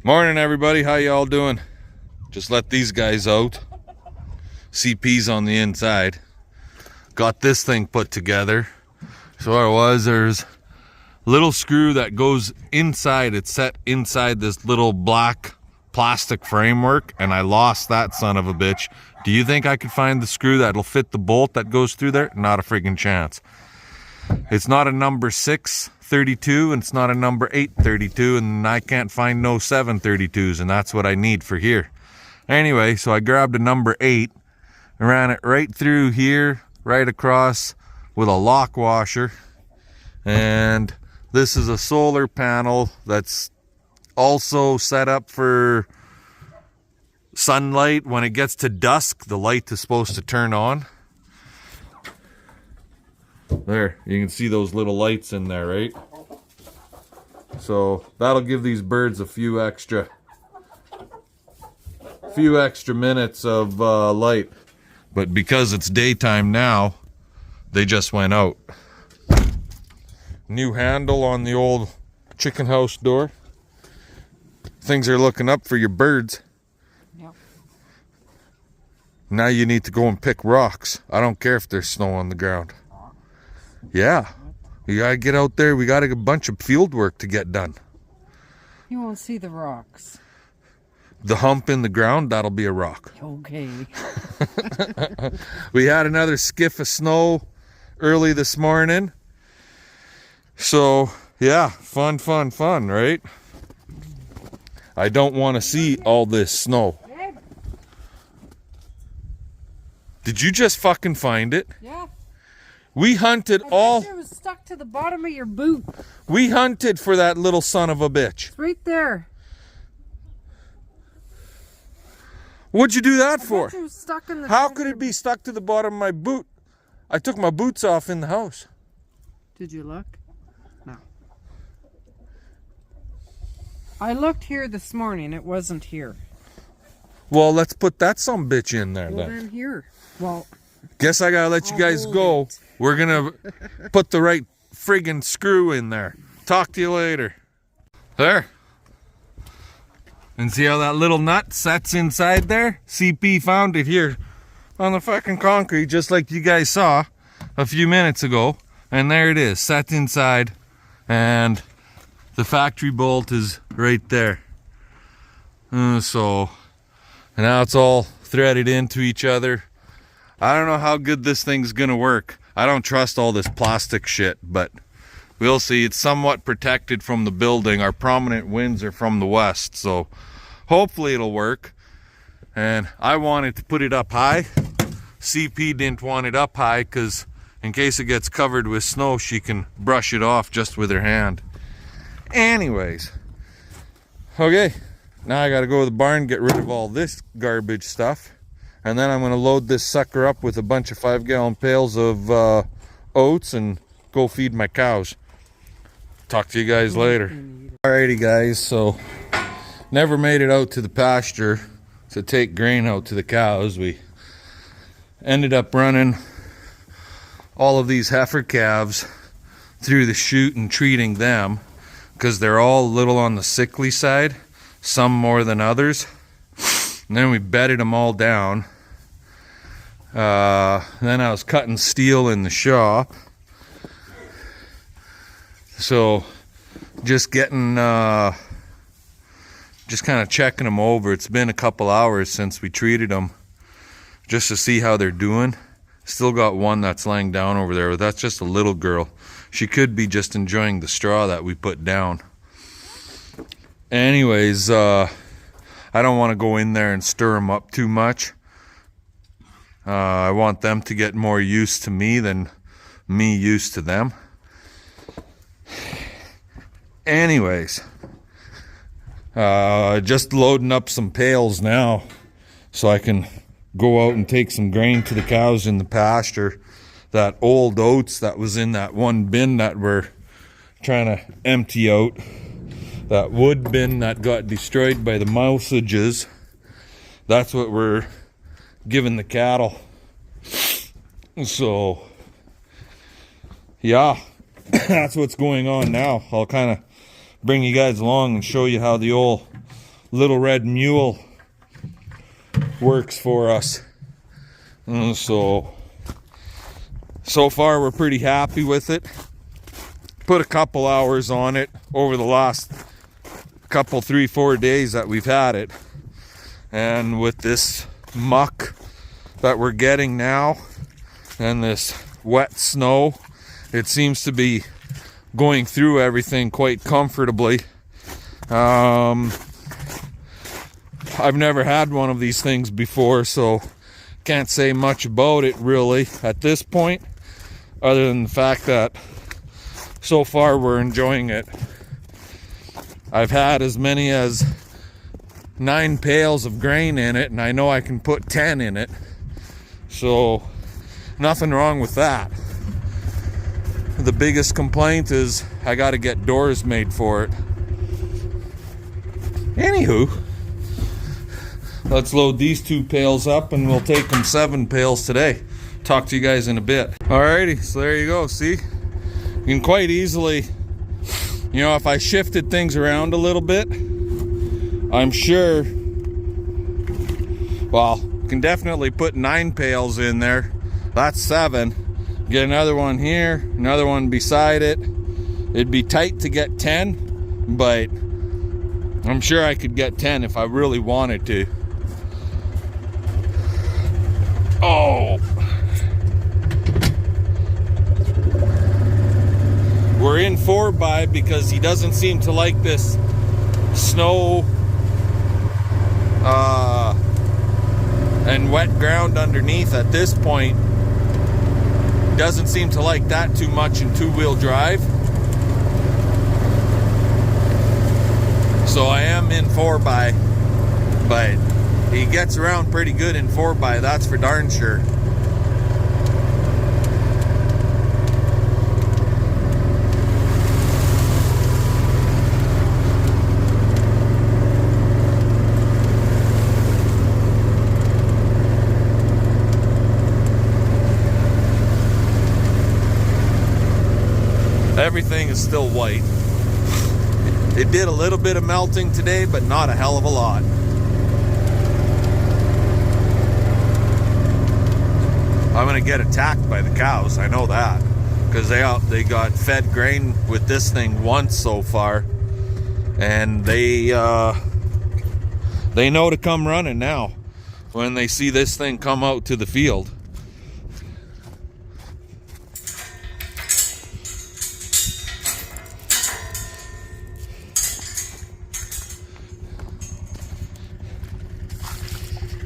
Morning, everybody. How y'all doing? Just let these guys out. CP's on the inside. Got this thing put together. So what it was, there's a little screw that goes inside. It's set inside this little black plastic framework, and I lost that son of a bitch. Do you think I could find the screw that'll fit the bolt that goes through there? Not a friggin' chance. It's not a number 632 and it's not a number 832, and I can't find no 732s, and that's what I need for here. Anyway, so I grabbed a number 8 and ran it right through here, right across with a lock washer. And this is a solar panel that's also set up for sunlight. When it gets to dusk, the light is supposed to turn on. There, you can see those little lights in there, right? So that'll give these birds a few extra minutes of light. But because it's daytime now, they just went out. New handle on the old chicken house door. Things are looking up for your birds. Yep. Now you need to go and pick rocks. I don't care if there's snow on the ground. Yeah, we gotta get out there. We got a bunch of field work to get done. You won't see the rocks. The hump in the ground, that'll be a rock. Okay. We had another skiff of snow early this morning. So, yeah, fun, right? I don't want to see all this snow. Did you just fucking find it? Yeah. We hunted all... It was stuck to the bottom of your boot. We hunted for that little son of a bitch. It's right there. What'd you do that for? It was stuck in the How could it be stuck to the bottom of my boot? I took my boots off in the house. Did you look? No. I looked here this morning. It wasn't here. Well, let's put that some bitch in there Well, then. then here. Well, guess I gotta let you guys go. We're gonna put the right friggin' screw in there. Talk to you later. There. And see how that little nut sets inside there? CP found it here on the fucking concrete, just like you guys saw a few minutes ago. And there it is, set inside. And the factory bolt is right there. So now it's all threaded into each other. I don't know how good this thing's gonna work. I don't trust all this plastic shit, but we'll see. It's somewhat protected from the building. Our prominent winds are from the west, so hopefully it'll work. And I wanted to put it up high. CP didn't want it up high because in case it gets covered with snow, she can brush it off just with her hand. Anyways, okay, now I gotta go to the barn, get rid of all this garbage stuff. And then I'm going to load this sucker up with a bunch of 5-gallon pails of oats and go feed my cows. Talk to you guys later. Alrighty guys, so never made it out to the pasture to take grain out to the cows. We ended up running all of these heifer calves through the chute and treating them because they're all a little on the sickly side, some more than others. And then we bedded them all down. Then I was cutting steel in the shop. So just getting, just kind of checking them over. It's been a couple hours since we treated them just to see how they're doing. Still got one that's laying down over there, but that's just a little girl. She could be just enjoying the straw that we put down. Anyways, I don't want to go in there and stir them up too much. I want them to get more used to me than me used to them. Anyways, just loading up some pails now so I can go out and take some grain to the cows in the pasture. That old oats that was in that one bin that we're trying to empty out. That wood bin that got destroyed by the mousages. That's what we're giving the cattle. So yeah, that's what's going on now. I'll kind of bring you guys along and show you how the old Little Red Mule works for us. And so far we're pretty happy with it. Put a couple hours on it over the last couple 3-4 days that we've had it, and with this muck that we're getting now and this wet snow, it seems to be going through everything quite comfortably. I've never had one of these things before, so can't say much about it really at this point, other than the fact that so far we're enjoying it. I've had as many as 9 pails of grain in it, and I know I can put 10 in it, so nothing wrong with that. The biggest complaint is I got to get doors made for it. Anywho, let's load these 2 pails up and we'll take them 7 pails today. Talk to you guys in a bit. Alrighty, so there you go. See, you can quite easily, you know, if I shifted things around a little bit, I'm sure, well, can definitely put 9 pails in there. That's 7. Get another one here, another one beside it. It'd be tight to get 10, but I'm sure I could get 10 if I really wanted to. Oh. We're in 4x because he doesn't seem to like this snow and wet ground underneath at this point. Doesn't seem to like that too much in 2-wheel drive. So I am in 4x, but he gets around pretty good in 4x, that's for darn sure. Everything is still white. It did a little bit of melting today, but not a hell of a lot. I'm gonna get attacked by the cows, I know that, because they got fed grain with this thing once so far, and they know to come running now when they see this thing come out to the field.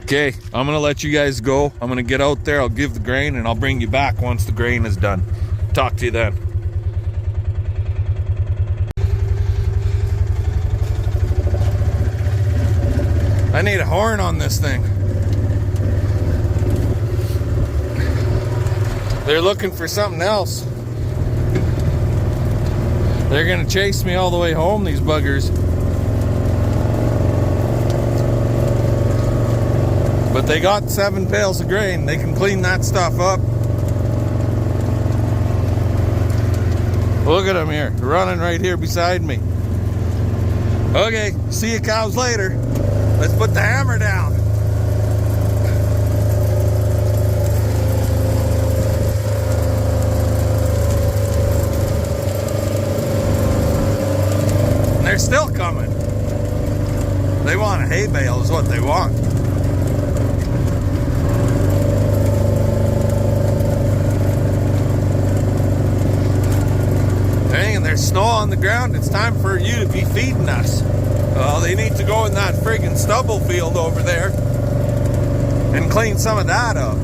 Okay, I'm gonna let you guys go. I'm gonna get out there, I'll give the grain, and I'll bring you back once the grain is done. Talk to you then. I need a horn on this thing. They're looking for something else. They're gonna chase me all the way home, these buggers. But they got 7 pails of grain. They can clean that stuff up. Look at them here, running right here beside me. Okay, see you cows later. Let's put the hammer down. And they're still coming. They want a hay bale is what they want. And there's snow on the ground. It's time for you to be feeding us. They need to go in that friggin' stubble field over there and clean some of that up.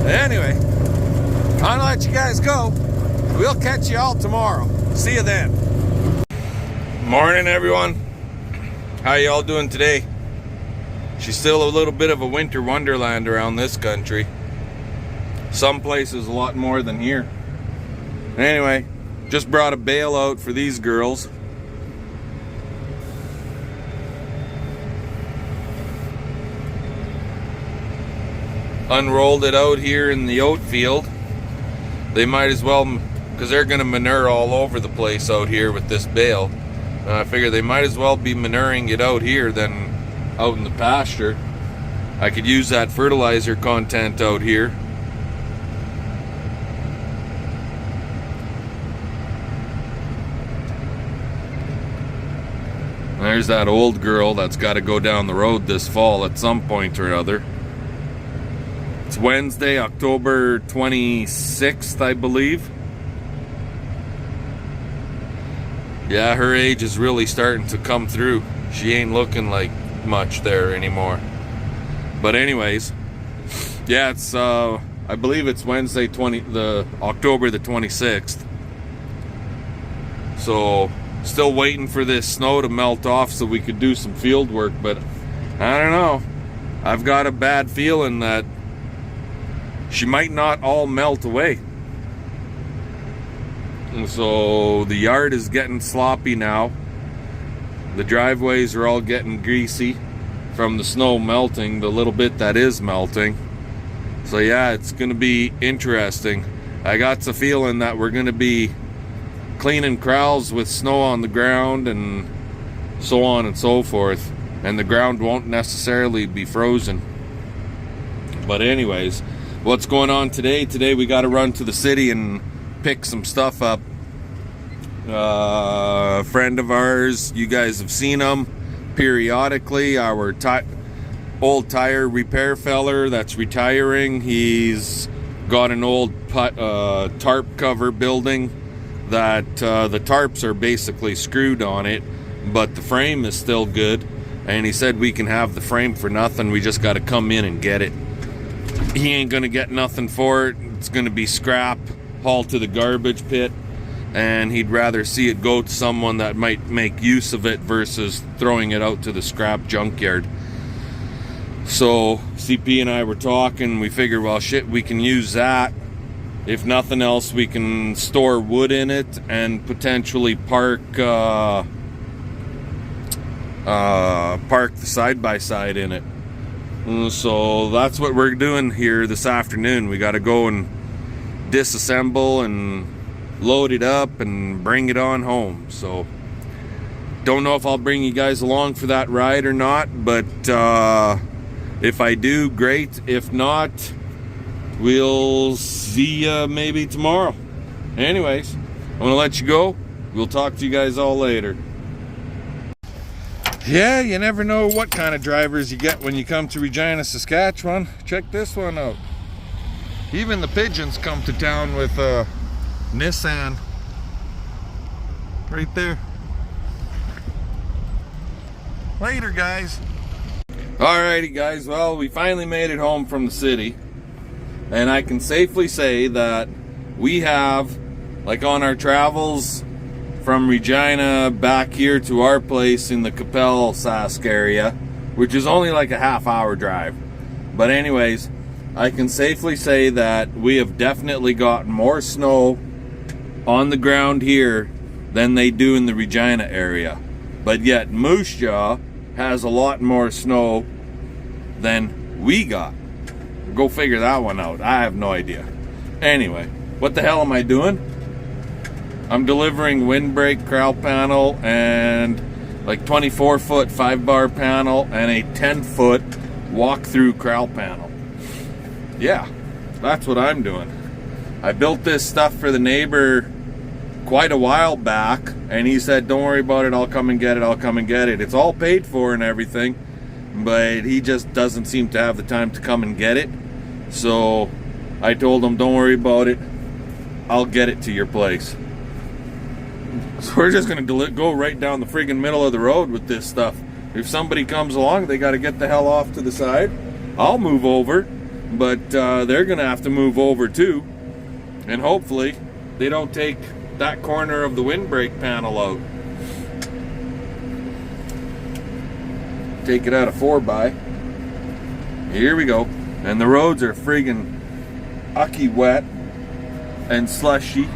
Anyway, I'm gonna let you guys go. We'll catch you all tomorrow. See you then. Morning, everyone. How y'all doing today? She's still a little bit of a winter wonderland around this country. Some places a lot more than here. Anyway, just brought a bale out for these girls. Unrolled it out here in the oat field. They might as well because they're going to manure all over the place out here with this bale. And I figure they might as well be manuring it out here than out in the pasture. I could use that fertilizer content out here. There's that old girl that's got to go down the road this fall at some point or other. It's Wednesday, October 26th, I believe. Yeah, her age is really starting to come through. She ain't looking like much there anymore. But anyways, yeah, it's I believe it's Wednesday, October the 26th. So still waiting for this snow to melt off so we could do some field work, but I don't know. I've got a bad feeling that she might not all melt away. And so the yard is getting sloppy now. The driveways are all getting greasy from the snow melting, the little bit that is melting. So yeah, it's gonna be interesting. I got the feeling that we're gonna be cleaning corrals with snow on the ground and so on and so forth, and the ground won't necessarily be frozen. But anyways, what's going on today? Today we got to run to the city and pick some stuff up. A friend of ours, you guys have seen him periodically, our old tire repair feller that's retiring. He's got an old tarp cover building that the tarps are basically screwed on it, but the frame is still good, and he said we can have the frame for nothing. We just got to come in and get it. He ain't gonna get nothing for it. It's gonna be scrap, hauled to the garbage pit, and he'd rather see it go to someone that might make use of it versus throwing it out to the scrap junkyard. So CP and I were talking. We figured, well, shit, we can use that. If nothing else, we can store wood in it and potentially park the side-by-side in it. So that's what we're doing here this afternoon. We got to go and disassemble and load it up and bring it on home. So don't know if I'll bring you guys along for that ride or not, but if I do, great. If not, we'll see you maybe tomorrow. Anyways, I'm gonna let you go. We'll talk to you guys all later. Yeah, you never know what kind of drivers you get when you come to Regina, Saskatchewan. Check this one out. Even the pigeons come to town with Nissan. Right there. Later, guys. Alrighty, guys. Well, we finally made it home from the city. And I can safely say that we have, like on our travels from Regina back here to our place in the Capel, Sask area, which is only like a half-hour drive. But anyways, I can safely say that we have definitely gotten more snow on the ground here than they do in the Regina area. But yet Moose Jaw has a lot more snow than we got. Go figure that one out. I have no idea. Anyway, what the hell am I doing? I'm delivering windbreak corral panel and like 24-foot 5-bar panel and a 10-foot walk-through corral panel. Yeah, that's what I'm doing. I built this stuff for the neighbor quite a while back, and he said, don't worry about it, I'll come and get it, I'll come and get it. It's all paid for and everything, but he just doesn't seem to have the time to come and get it. So I told him, don't worry about it, I'll get it to your place. So we're just gonna go right down the friggin' middle of the road with this stuff. If somebody comes along, they gotta get the hell off to the side. I'll move over, but they're gonna have to move over too. And hopefully they don't take that corner of the windbreak panel out. Take it out of 4x. Here we go. And the roads are friggin' ucky wet and slushy.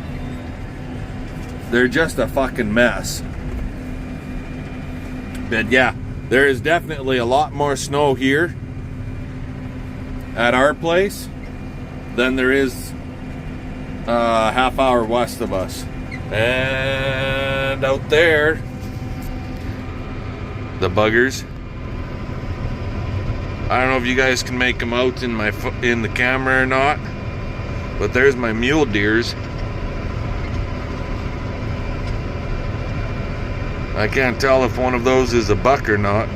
They're just a fucking mess. But yeah, there is definitely a lot more snow here at our place than there is half hour west of us. And out there, the buggers. I don't know if you guys can make them out in the camera or not, but there's my mule deers. I can't tell if one of those is a buck or not.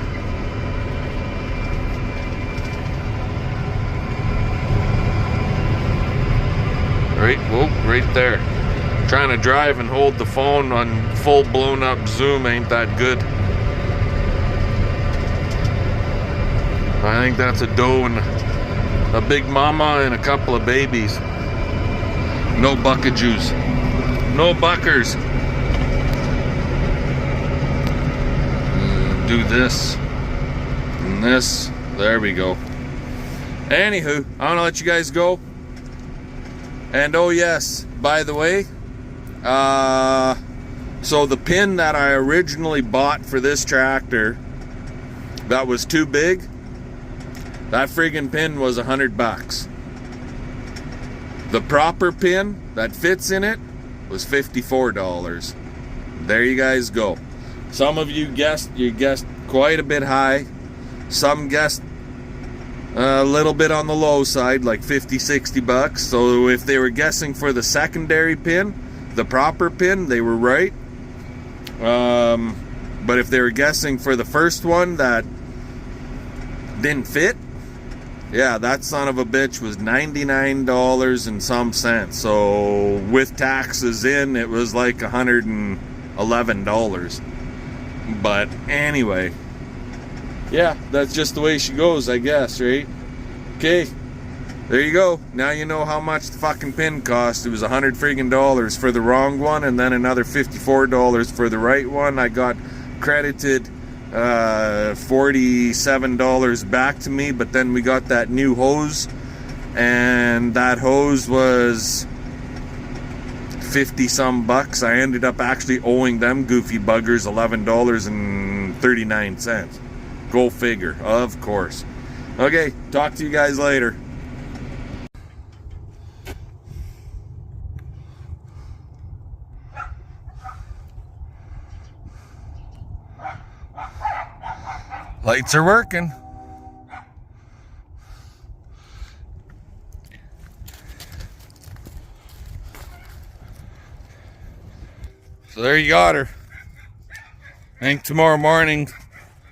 Right there. Trying to drive and hold the phone on full blown up zoom ain't that good. I think that's a doe and a big mama and a couple of babies. No buckajoos. No buckers. Do this and this. There we go. Anywho, I'm gonna let you guys go. And oh yes, by the way, so the pin that I originally bought for this tractor that was too big, that friggin' pin was $100. The proper pin that fits in it was $54. There you guys go. Some of you guessed quite a bit high. Some guessed a little bit on the low side, like 50-60 bucks. So if they were guessing for the secondary pin, the proper pin, they were right. But if they were guessing for the first one that didn't fit, yeah, that son of a bitch was $99 and some cents. So with taxes in, it was like $111. But anyway, yeah, that's just the way she goes, I guess, right? Okay, there you go. Now you know how much the fucking pin cost. It was $100 friggin' for the wrong one, and then another $54 for the right one. I got credited $47 back to me, but then we got that new hose, and that hose was 50 some bucks. I ended up actually owing them goofy buggers $11.39. Go figure, of course. Okay, talk to you guys later. Lights are working. So there you got her. I think tomorrow morning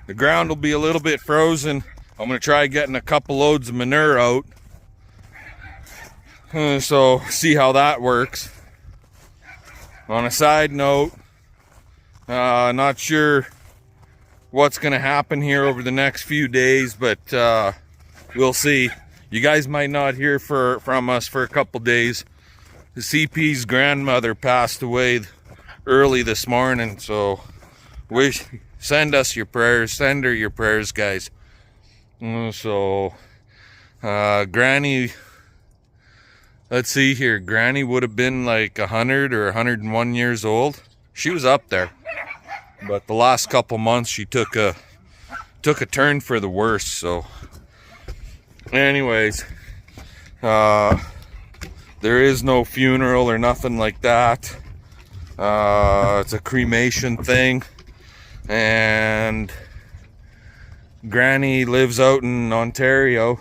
the ground will be a little bit frozen. I'm going to try getting a couple loads of manure out. So see how that works. On a side note, not sure what's going to happen here over the next few days, but we'll see. You guys might not hear from us for a couple days. The CP's grandmother passed away early this morning, so send us your prayers. Send her your prayers, guys. Granny, let's see here. Granny would have been like 100 or 101 years old. She was up there, but the last couple months she took a turn for the worse. So anyways, there is no funeral or nothing like that. It's a cremation thing, and Granny lives out in Ontario,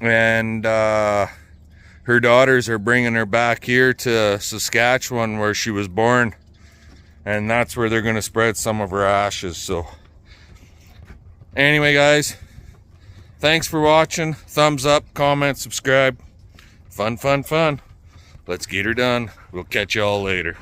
and her daughters are bringing her back here to Saskatchewan where she was born, and that's where they're going to spread some of her ashes. So anyway, guys, thanks for watching. Thumbs up, comment, subscribe. Fun. Let's get her done. We'll catch y'all later.